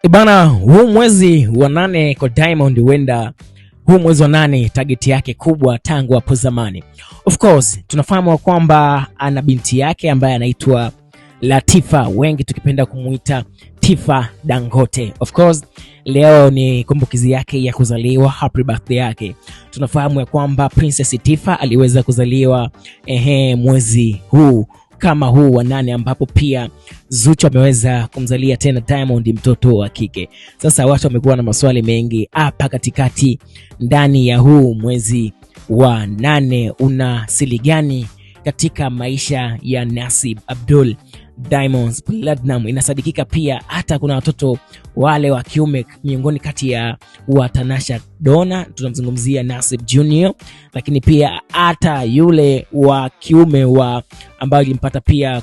Ibana, huu mwezi wa 8 kwa Diamond huenda huu mwezi wa 8 target yake kubwa tangu hapo zamani. Of course, tunafahamu kwamba ana binti yake ambaye anaitwa Latifa, wengi tukipenda kumuita Tifa Dangote. Of course, leo ni kumbukizi yake ya kuzaliwa, happy birthday yake. Tunafahamu ya kwamba Princess Tifa aliweza kuzaliwa mwezi huu kama huu wa 8, ambapo pia Zuchu ameweza kumzalia tena Diamond mtoto wa kike. Sasa watu wamekuwa na maswali mengi hapa katikati, ndani ya huu mwezi wa 8 una siri gani katika maisha ya Nasib Abdul Diamond Platnumz? Inasadikika pia hata kuna watoto wale wa kiume miongoni kati ya wa Tanasha Donna, tunamzungumzia Nasib Junior, lakini pia hata yule wa kiume wa ambaye alimpata pia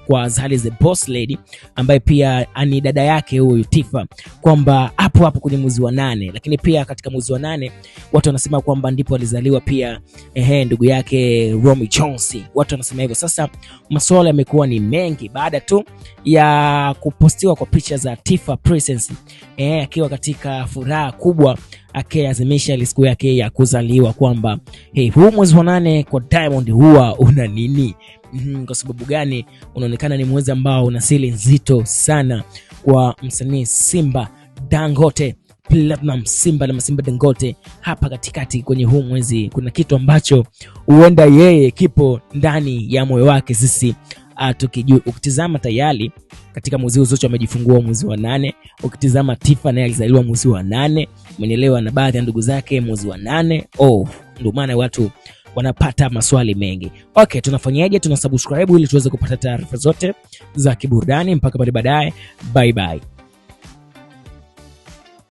kwa Zari the Boss Lady, ambaye pia ani dada yake huyu Tifa, kwamba hapo kwenye mwezi wa 8. Lakini pia katika mwezi wa 8 watu wanasema kwamba ndipo alizaliwa pia ndugu yake Romy Jones. Watu wanasema hivyo. Sasa maswali yamekuwa ni mengi baada tu ya kupostiwa kwa picha za Tifa Princess akiwa katika furaha kubwa akiazimisha siku yake ya kuzaliwa, kwamba huu mwezi wa 8 kwa Diamond huwa una nini? Kwa sababu gani unaonekana ni mwezi ambao una siri nzito sana kwa msanii Simba Dangote Platnumz, Simba Dangote. Hapa katikati kwenye huu mwezi kuna kitu ambacho huenda yeye kipo ndani ya moyo wake, sisi tukijua. Ukitizama tayari katika mwezi huu Zuchu amejifungua mwezi wa 8, ukitizama Tifa naye alizaliwa mwezi wa 8, umeelewa, na baadhi ya ndugu zake mwezi wa 8. Ndio maana watu wanapata maswali mengi. Okay, tunafanyaje? Tunasubscribe ili tuweze kupata taarifa zote za kiburudani. Mpaka baadaye, bye bye.